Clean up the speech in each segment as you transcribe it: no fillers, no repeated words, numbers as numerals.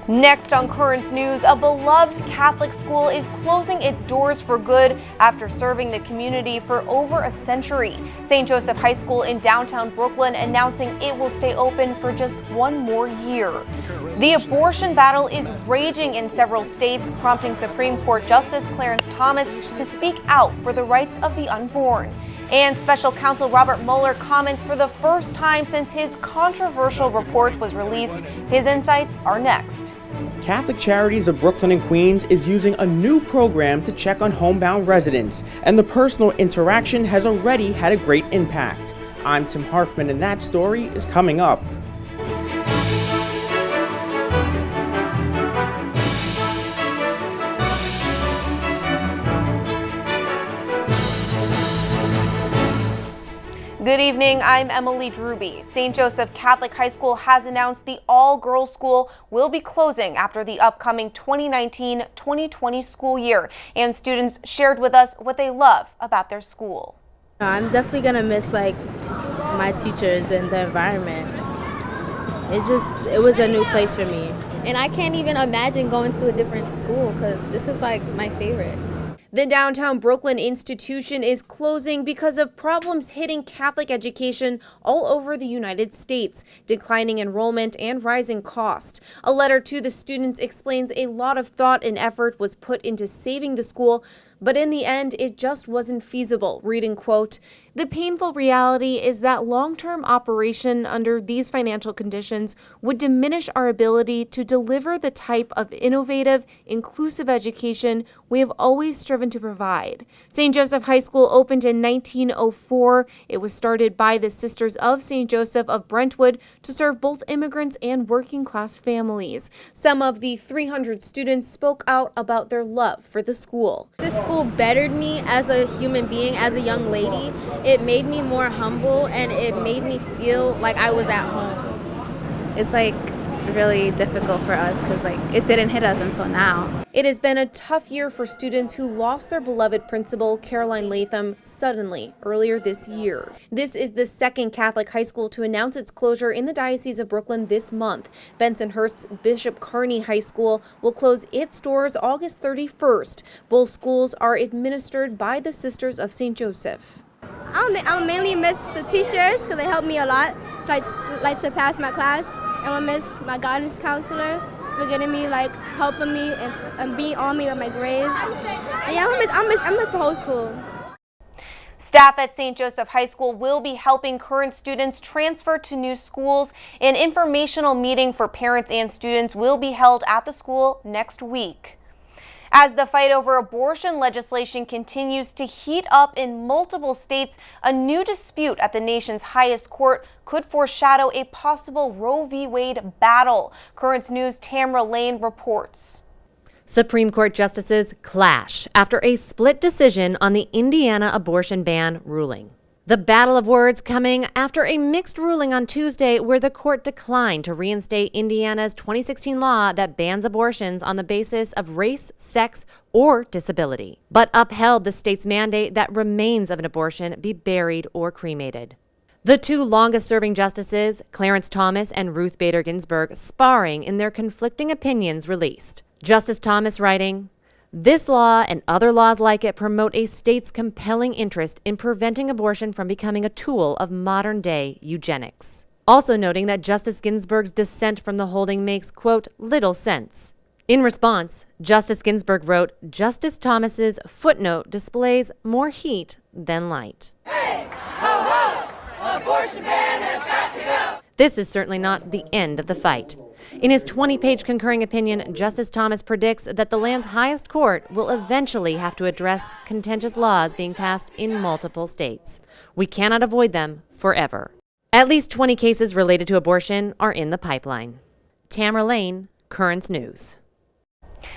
Next on Currents News, a beloved Catholic school is closing its doors for good after serving the community for over a century. St. Joseph High School in downtown Brooklyn announcing it will stay open for just one more year. The abortion battle is raging in several states, prompting Supreme Court Justice Clarence Thomas to speak out for the rights of the unborn. And Special Counsel Robert Mueller comments for the first time since his controversial report was released. His insights are next. Catholic Charities of Brooklyn and Queens is using a new program to check on homebound residents, and the personal interaction has already had a great impact. I'm Tim Harfman, and that story is coming up. Good evening, I'm Emily Druby. St. Joseph Catholic High School has announced the all-girls school will be closing after the upcoming 2019-2020 school year, and students shared with us what they love about their school. I'm definitely going to miss my teachers and the environment. It was a new place for me. And I can't even imagine going to a different school because this is my favorite. The downtown Brooklyn institution is closing because of problems hitting Catholic education all over the United States, declining enrollment and rising cost. A letter to the students explains a lot of thought and effort was put into saving the school, but in the end, it just wasn't feasible. Reading, quote, "The painful reality is that long-term operation under these financial conditions would diminish our ability to deliver the type of innovative, inclusive education we have always striven to provide." St. Joseph High School opened in 1904. It was started by the Sisters of St. Joseph of Brentwood to serve both immigrants and working-class families. Some of the 300 students spoke out about their love for the school. This school bettered me as a human being, as a young lady. It made me more humble and it made me feel like I was at home. It's really difficult for us because it didn't hit us until now. It has been a tough year for students who lost their beloved principal, Caroline Latham, suddenly earlier this year. This is the second Catholic high school to announce its closure in the Diocese of Brooklyn this month. Bensonhurst's Bishop Kearney High School will close its doors August 31st. Both schools are administered by the Sisters of St. Joseph. I'll mainly miss the teachers because they helped me a lot, like to pass my class. And I'll miss my guidance counselor for getting me, helping me and being on me with my grades. And yeah, I miss the whole school. Staff at St. Joseph High School will be helping current students transfer to new schools. An informational meeting for parents and students will be held at the school next week. As the fight over abortion legislation continues to heat up in multiple states, a new dispute at the nation's highest court could foreshadow a possible Roe v. Wade battle. Currents News' Tamra Lane reports. Supreme Court justices clash after a split decision on the Indiana abortion ban ruling. The battle of words coming after a mixed ruling on Tuesday where the court declined to reinstate Indiana's 2016 law that bans abortions on the basis of race, sex, or disability, but upheld the state's mandate that remains of an abortion be buried or cremated. The two longest-serving justices, Clarence Thomas and Ruth Bader Ginsburg, sparring in their conflicting opinions released. Justice Thomas writing, "This law and other laws like it promote a state's compelling interest in preventing abortion from becoming a tool of modern-day eugenics." Also noting that Justice Ginsburg's dissent from the holding makes, quote, "little sense." In response, Justice Ginsburg wrote, "Justice Thomas's footnote displays more heat than light." Hey, ho, ho! Abortion ban has got to go! This is certainly not the end of the fight. In his 20-page concurring opinion, Justice Thomas predicts that the land's highest court will eventually have to address contentious laws being passed in multiple states. We cannot avoid them forever. At least 20 cases related to abortion are in the pipeline. Tamra Lane, Currents News.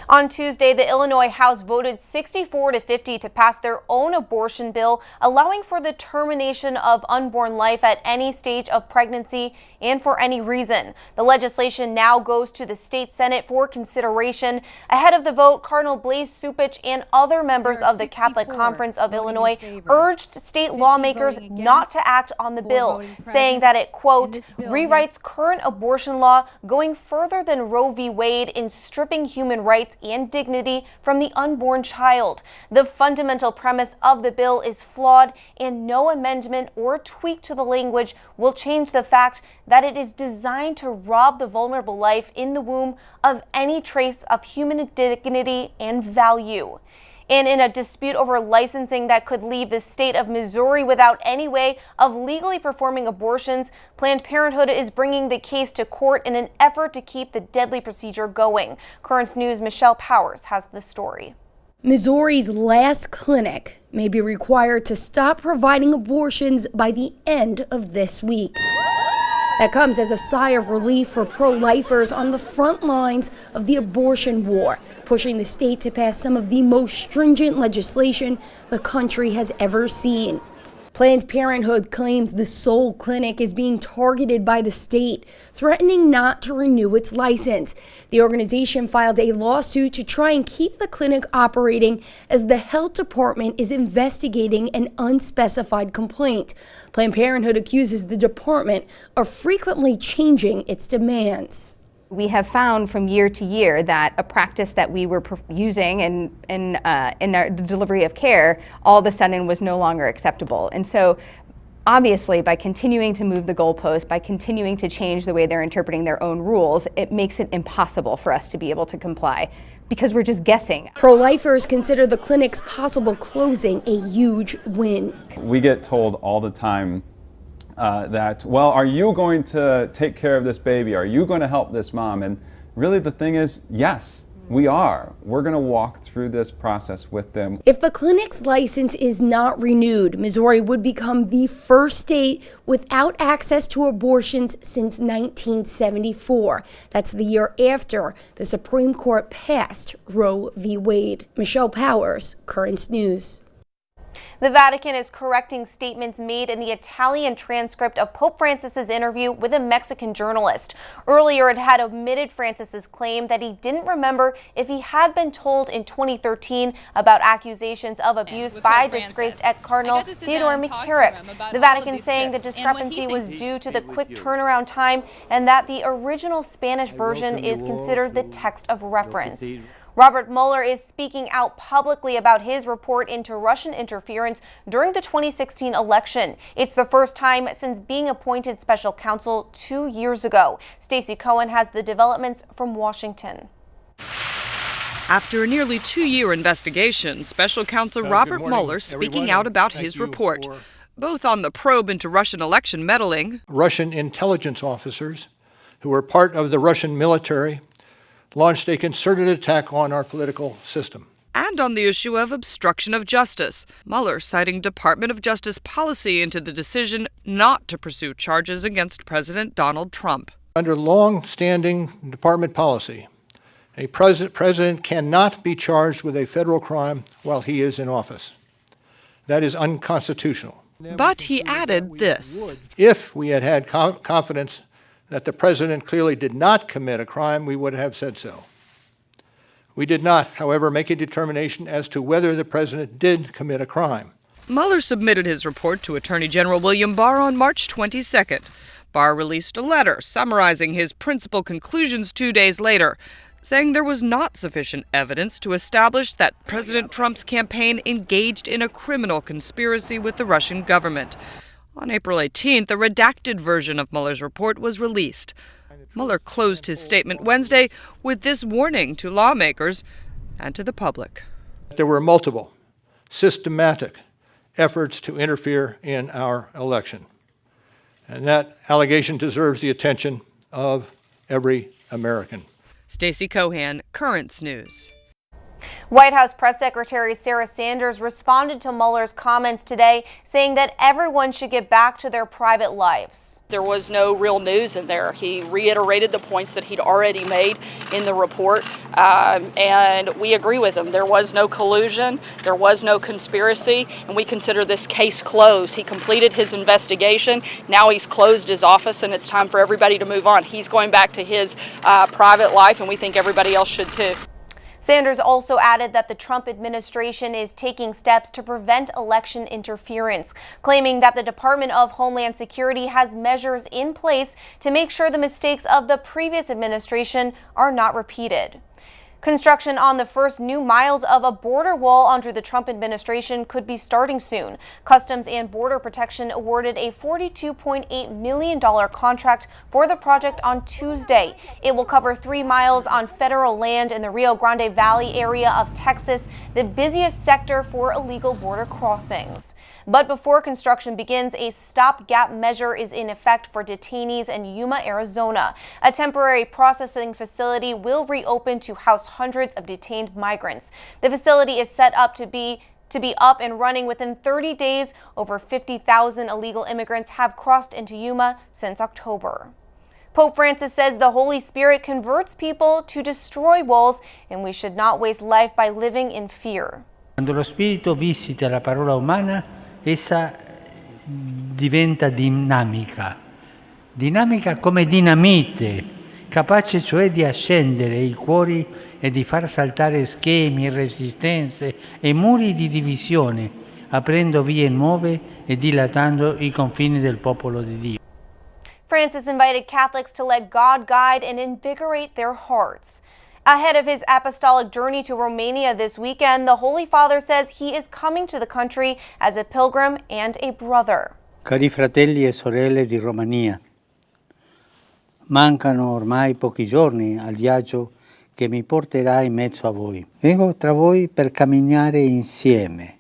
On Tuesday, the Illinois House voted 64-50 to pass their own abortion bill, allowing for the termination of unborn life at any stage of pregnancy and for any reason. The legislation now goes to the state Senate for consideration. Ahead of the vote, Cardinal Blaise Cupich and other members of the Catholic Conference of Illinois urged state lawmakers not to act on the bill, saying that it, quote, rewrites current abortion law, going further than Roe v. Wade in stripping human rights and dignity from the unborn child. The fundamental premise of the bill is flawed, and no amendment or tweak to the language will change the fact that it is designed to rob the vulnerable life in the womb of any trace of human dignity and value. And in a dispute over licensing that could leave the state of Missouri without any way of legally performing abortions, Planned Parenthood is bringing the case to court in an effort to keep the deadly procedure going. Currents News' Michelle Powers has the story. Missouri's last clinic may be required to stop providing abortions by the end of this week. That comes as a sigh of relief for pro-lifers on the front lines of the abortion war, pushing the state to pass some of the most stringent legislation the country has ever seen. Planned Parenthood claims the sole clinic is being targeted by the state, threatening not to renew its license. The organization filed a lawsuit to try and keep the clinic operating as the health department is investigating an unspecified complaint. Planned Parenthood accuses the department of frequently changing its demands. We have found from year to year that a practice that we were using in the delivery of care all of a sudden was no longer acceptable. And so obviously by continuing to move the goalpost, by continuing to change the way they're interpreting their own rules, it makes it impossible for us to be able to comply because we're just guessing. Pro-lifers consider the clinic's possible closing a huge win. We get told all the time that, well, are you going to take care of this baby? Are you going to help this mom? And really the thing is, yes, we are. We're going to walk through this process with them. If the clinic's license is not renewed, Missouri would become the first state without access to abortions since 1974. That's the year after the Supreme Court passed Roe v. Wade. Michelle Powers, Currents News. The Vatican is correcting statements made in the Italian transcript of Pope Francis's interview with a Mexican journalist. Earlier, it had omitted Francis's claim that he didn't remember if he had been told in 2013 about accusations of abuse by disgraced ex-Cardinal Theodore McCarrick. The Vatican saying the discrepancy was due to the quick turnaround time and that the original Spanish version is considered the text of reference. Robert Mueller is speaking out publicly about his report into Russian interference during the 2016 election. It's the first time since being appointed special counsel 2 years ago. Stacey Cohen has the developments from Washington. After a nearly 2-year investigation, special counsel Robert Mueller speaking out about his report, both on the probe into Russian election meddling. Russian intelligence officers who were part of the Russian military launched a concerted attack on our political system. And on the issue of obstruction of justice, Mueller citing Department of Justice policy into the decision not to pursue charges against President Donald Trump. Under long-standing department policy, a president cannot be charged with a federal crime while he is in office. That is unconstitutional. But he added this. If we had had confidence that the president clearly did not commit a crime, we would have said so. We did not, however, make a determination as to whether the president did commit a crime. Mueller submitted his report to Attorney General William Barr on March 22nd. Barr released a letter summarizing his principal conclusions 2 days later, saying there was not sufficient evidence to establish that President Trump's campaign engaged in a criminal conspiracy with the Russian government. On April 18th, a redacted version of Mueller's report was released. Mueller closed his statement Wednesday with this warning to lawmakers and to the public. There were multiple, systematic efforts to interfere in our election. And that allegation deserves the attention of every American. Stacey Cohen, Currents News. White House Press Secretary Sarah Sanders responded to Mueller's comments today, saying that everyone should get back to their private lives. There was no real news in there. He reiterated the points that he'd already made in the report, and we agree with him. There was no collusion, there was no conspiracy, and we consider this case closed. He completed his investigation. Now he's closed his office, and it's time for everybody to move on. He's going back to his private life, and we think everybody else should too. Sanders also added that the Trump administration is taking steps to prevent election interference, claiming that the Department of Homeland Security has measures in place to make sure the mistakes of the previous administration are not repeated. Construction on the first new miles of a border wall under the Trump administration could be starting soon. Customs and Border Protection awarded a $42.8 million contract for the project on Tuesday. It will cover 3 miles on federal land in the Rio Grande Valley area of Texas, the busiest sector for illegal border crossings. But before construction begins, a stopgap measure is in effect for detainees in Yuma, Arizona. A temporary processing facility will reopen to house hundreds of detained migrants. The facility is set up to be up and running within 30 days. Over 50,000 illegal immigrants have crossed into Yuma since October. Pope Francis says the Holy Spirit converts people to destroy walls, and we should not waste life by living in fear. Quando lo Spirito visita la parola umana, essa diventa dinamica come dinamite, capace cioè di accendere i cuori e di far saltare schemi, resistenze e muri di divisione, aprendo vie nuove e dilatando i confini del popolo di Dio. Francis invited Catholics to let God guide and invigorate their hearts. Ahead of his apostolic journey to Romania this weekend, the Holy Father says he is coming to the country as a pilgrim and a brother. Cari fratelli e sorelle di Romania, mancano ormai pochi giorni al viaggio che mi porterà in mezzo a voi. Vengo tra voi per camminare insieme.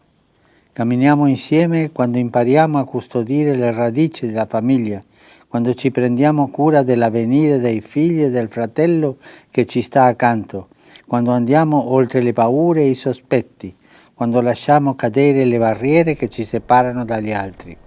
Camminiamo insieme quando impariamo a custodire le radici della famiglia, quando ci prendiamo cura dell'avvenire dei figli e del fratello che ci sta accanto, quando andiamo oltre le paure e i sospetti, quando lasciamo cadere le barriere che ci separano dagli altri.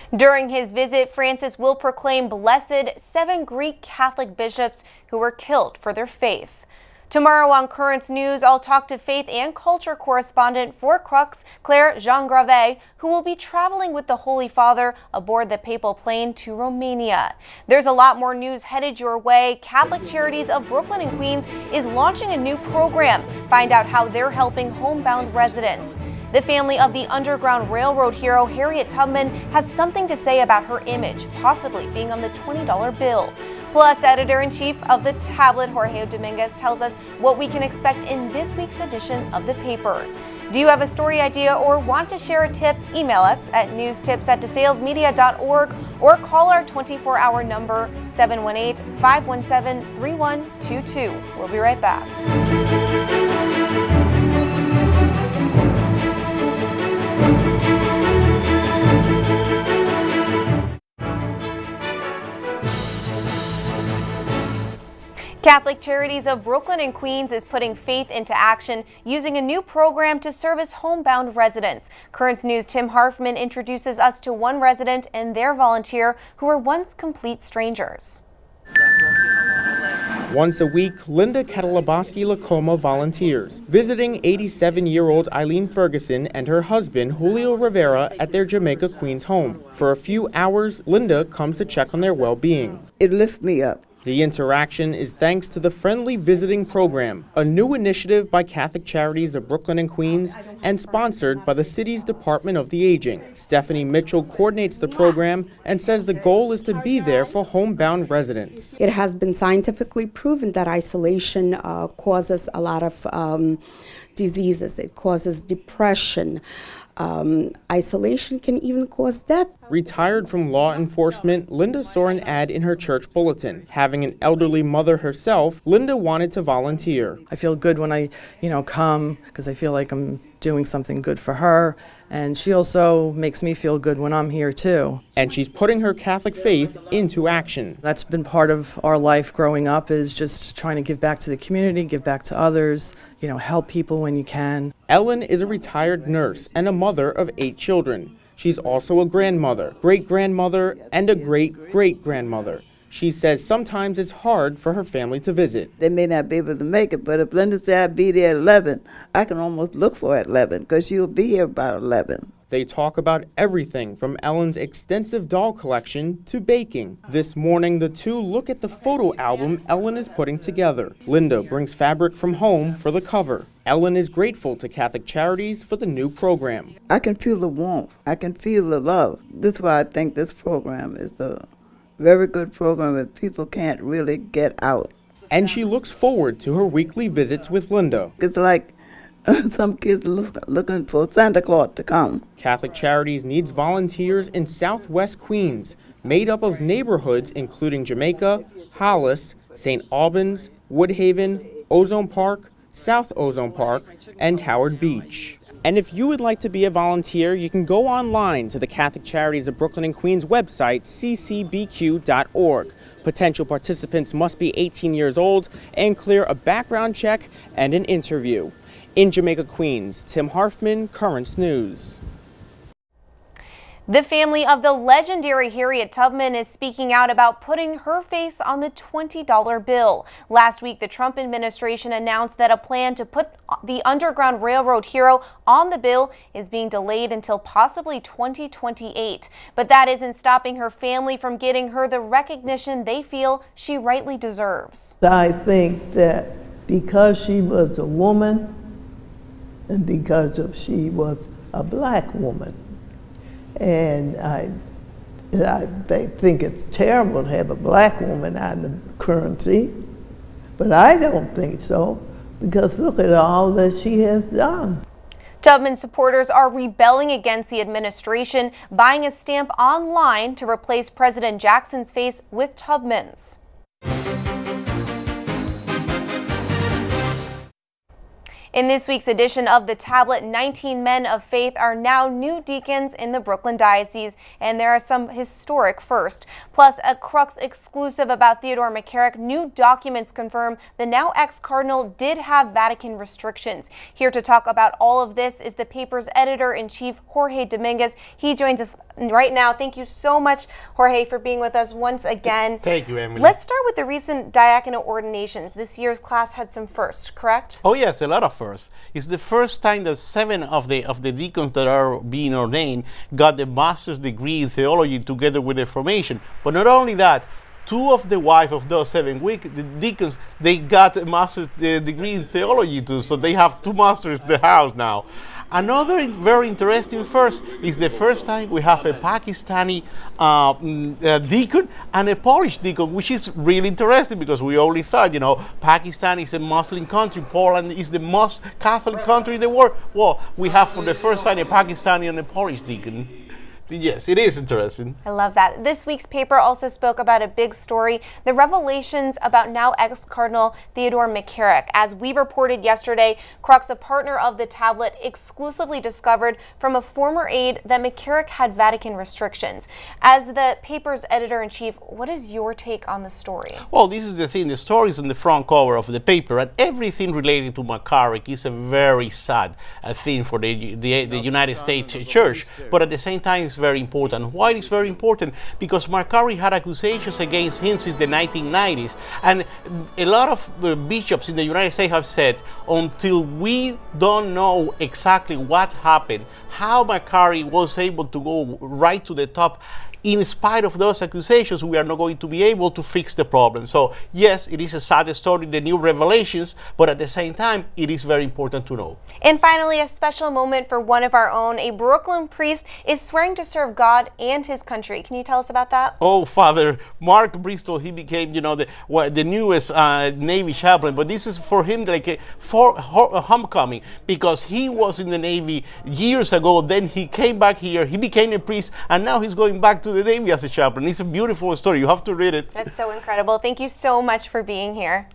During his visit, Francis will proclaim blessed 7 Greek Catholic bishops who were killed for their faith. Tomorrow on Currents News, I'll talk to faith and culture correspondent for Crux, Claire Jean-Gravé, who will be traveling with the Holy Father aboard the papal plane to Romania. There's a lot more news headed your way. Catholic Charities of Brooklyn and Queens is launching a new program. Find out how they're helping homebound residents. The family of the Underground Railroad hero Harriet Tubman has something to say about her image, possibly being on the $20 bill. Plus, editor-in-chief of the Tablet, Jorge Dominguez, tells us what we can expect in this week's edition of the paper. Do you have a story idea or want to share a tip? Email us at newstips@desalesmedia.org or call our 24-hour number 718-517-3122. We'll be right back. Catholic Charities of Brooklyn and Queens is putting faith into action using a new program to service homebound residents. Currents News' Tim Harfman introduces us to one resident and their volunteer who were once complete strangers. Once a week, Linda Catalaboski-Lacoma volunteers, visiting 87-year-old Eileen Ferguson and her husband, Julio Rivera, at their Jamaica, Queens home. For a few hours, Linda comes to check on their well-being. It lifts me up. The interaction is thanks to the Friendly Visiting Program, a new initiative by Catholic Charities of Brooklyn and Queens and sponsored by the city's Department of the Aging. Stephanie Mitchell coordinates the program and says the goal is to be there for homebound residents. It has been scientifically proven that isolation causes a lot of diseases. It causes depression. Isolation can even cause death. Retired from law enforcement, Linda saw an ad in her church bulletin. Having an elderly mother herself, Linda wanted to volunteer. I feel good when I, come, because I feel like I'm doing something good for her, and she also makes me feel good when I'm here too. And she's putting her Catholic faith into action. That's been part of our life growing up, is just trying to give back to the community, give back to others, help people when you can. Ellen is a retired nurse and a mother of 8 children. She's also a grandmother, great-grandmother, and a great-great-grandmother. She says sometimes it's hard for her family to visit. They may not be able to make it, but if Linda said I'd be there at 11, I can almost look for her at 11 because she'll be here about 11. They talk about everything from Ellen's extensive doll collection to baking. This morning, the two look at the photo album Ellen is putting together. Linda brings fabric from home for the cover. Ellen is grateful to Catholic Charities for the new program. I can feel the warmth. I can feel the love. That's why I think this program is a very good program that people can't really get out. And she looks forward to her weekly visits with Linda. It's like some kids looking for Santa Claus to come. Catholic Charities needs volunteers in Southwest Queens, made up of neighborhoods including Jamaica, Hollis, St. Albans, Woodhaven, Ozone Park, South Ozone Park, and Howard Beach. And if you would like to be a volunteer, you can go online to the Catholic Charities of Brooklyn and Queens website, ccbq.org. Potential participants must be 18 years old and clear a background check and an interview. In Jamaica, Queens, Tim Harfman, Currents News. The family of the legendary Harriet Tubman is speaking out about putting her face on the $20 bill. Last week, the Trump administration announced that a plan to put the Underground Railroad hero on the bill is being delayed until possibly 2028. But that isn't stopping her family from getting her the recognition they feel she rightly deserves. I think that because she was a woman and because she was a black woman, and I think it's terrible to have a black woman on the currency, but I don't think so, because look at all that she has done. Tubman supporters are rebelling against the administration, buying a stamp online to replace President Jackson's face with Tubman's. In this week's edition of The Tablet, 19 men of faith are now new deacons in the Brooklyn Diocese, and there are some historic firsts. Plus, a Crux exclusive about Theodore McCarrick. New documents confirm the now ex-cardinal did have Vatican restrictions. Here to talk about all of this is the paper's editor-in-chief, Jorge Dominguez. He joins us right now. Thank you so much, Jorge, for being with us once again. Thank you, Emily. Let's start with the recent diaconate ordinations. This year's class had some firsts, correct? Oh yes, a lot of firsts. It's the first time that 7 of the deacons that are being ordained got the master's degree in theology together with the formation. But not only that, 2 of the wives of those 7 deacons, they got a master's degree in theology too, so they have 2 masters in the house now. Another very interesting first is the first time we have a Pakistani deacon and a Polish deacon, which is really interesting because we only thought, Pakistan is a Muslim country, Poland is the most Catholic country in the world. Well, we have for the first time a Pakistani and a Polish deacon. Yes, it is interesting. I love that. This week's paper also spoke about a big story, the revelations about now ex-Cardinal Theodore McCarrick. As we reported yesterday, Crux, a partner of the Tablet, exclusively discovered from a former aide that McCarrick had Vatican restrictions. As the paper's editor-in-chief, what is your take on the story? Well, this is the thing. The story is on the front cover of the paper, and everything related to McCarrick is a very sad thing for the United States Church, but at the same time, it's very important. Why it's very important? Because McCarrick had accusations against him since the 1990s, and a lot of bishops in the United States have said, until we don't know exactly what happened, how McCarrick was able to go right to the top, in spite of those accusations, we are not going to be able to fix the problem. So yes, it is a sad story, the new revelations, but at the same time, it is very important to know. And finally, a special moment for one of our own. A Brooklyn priest is swearing to serve God and his country. Can you tell us about that? Oh, Father Mark Bristol, he became, the newest Navy chaplain, but this is for him like a homecoming, because he was in the Navy years ago, then he came back here, he became a priest, and now he's going back to the Navy as a chaplain. It's a beautiful story. You have to read it. That's so incredible. Thank you so much for being here.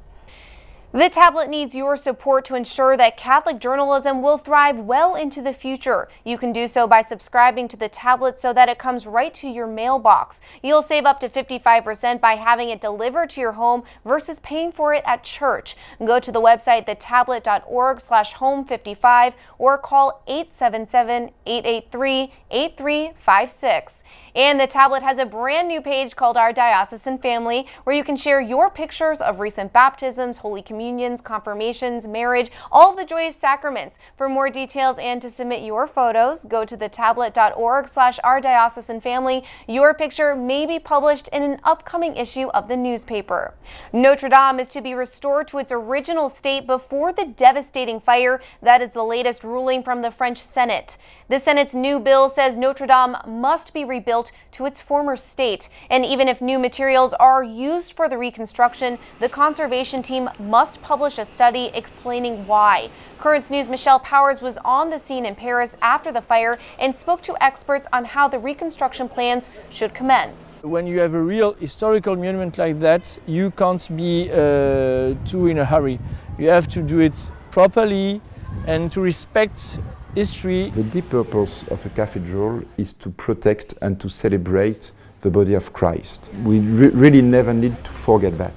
The tablet needs your support to ensure that Catholic journalism will thrive well into the future. You can do so by subscribing to the tablet so that it comes right to your mailbox. You'll save up to 55% by having it delivered to your home versus paying for it at church. Go to the website thetablet.org/home55 or call 877-883-8356. And the tablet has a brand new page called Our Diocesan Family, where you can share your pictures of recent baptisms, Holy Communions, confirmations, marriage, all of the joyous sacraments. For more details and to submit your photos, go to thetablet.org/Our Diocesan Family. Your picture may be published in an upcoming issue of the newspaper. Notre Dame is to be restored to its original state before the devastating fire. That is the latest ruling from the French Senate. The Senate's new bill says Notre Dame must be rebuilt to its former state. And even if new materials are used for the reconstruction, the conservation team must publish a study explaining why. Currents News' Michelle Powers was on the scene in Paris after the fire and spoke to experts on how the reconstruction plans should commence. When you have a real historical monument like that, you can't be too in a hurry. You have to do it properly and to respect history. The deep purpose of a cathedral is to protect and to celebrate the body of Christ. We really never need to forget that.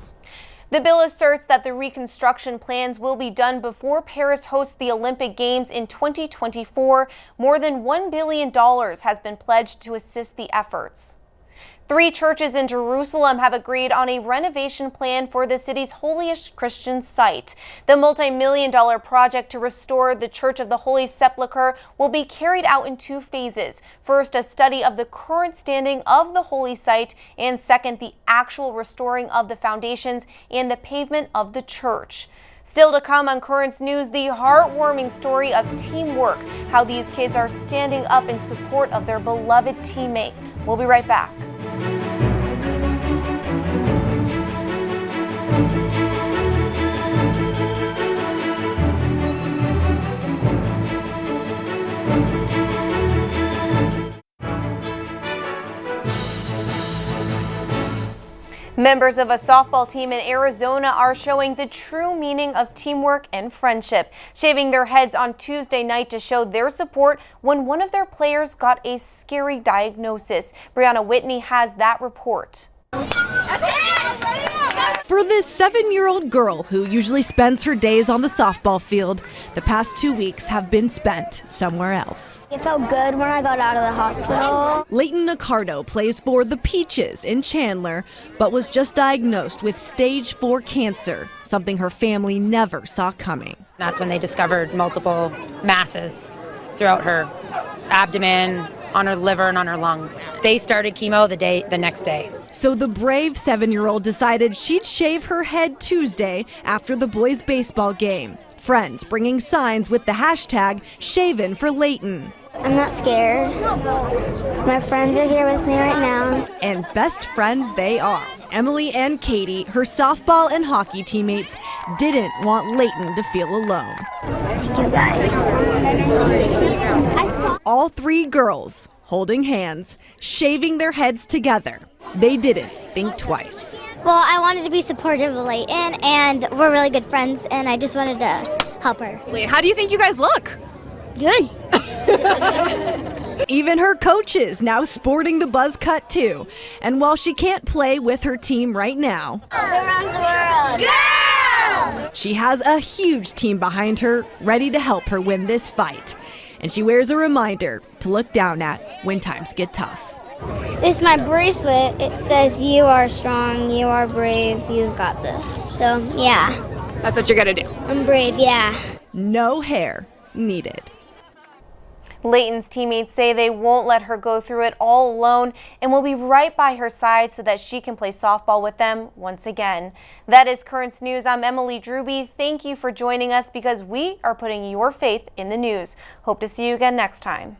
The bill asserts that the reconstruction plans will be done before Paris hosts the Olympic Games in 2024. More than $1 billion has been pledged to assist the efforts. 3 churches in Jerusalem have agreed on a renovation plan for the city's holiest Christian site. The multi-million-dollar project to restore the Church of the Holy Sepulchre will be carried out in 2 phases. First, a study of the current standing of the holy site, and second, the actual restoring of the foundations and the pavement of the church. Still to come on Currents News, the heartwarming story of teamwork, how these kids are standing up in support of their beloved teammate. We'll be right back. Members of a softball team in Arizona are showing the true meaning of teamwork and friendship, shaving their heads on Tuesday night to show their support when one of their players got a scary diagnosis. Brianna Whitney has that report. For this 7-year-old girl who usually spends her days on the softball field, the past 2 weeks have been spent somewhere else. It felt good when I got out of the hospital. Leighton Accardo plays for the Peaches in Chandler, but was just diagnosed with stage 4 cancer, something her family never saw coming. That's when they discovered multiple masses throughout her abdomen, on her liver, and on her lungs. They started chemo the next day. So the brave 7-year-old decided she'd shave her head Tuesday after the boys' baseball game. Friends bringing signs with the hashtag Shaven for Leighton. I'm not scared. My friends are here with me right now. And best friends they are. Emily and Katie, her softball and hockey teammates, didn't want Leighton to feel alone. Thank you guys. All 3 girls holding hands, shaving their heads together. They didn't think twice. Well, I wanted to be supportive of Leighton, and we're really good friends, and I just wanted to help her. How do you think you guys look? Good. Even her coaches now sporting the buzz cut too. And while she can't play with her team right now, Who runs the world? Girls! she has a huge team behind her ready to help her win this fight. And she wears a reminder to look down at when times get tough. This is my bracelet. It says you are strong, you are brave, you've got this. So, yeah. That's what you're gonna do. I'm brave, yeah. No hair needed. Leighton's teammates say they won't let her go through it all alone and will be right by her side so that she can play softball with them once again. That is Currents News. I'm Emily Drewby. Thank you for joining us because we are putting your faith in the news. Hope to see you again next time.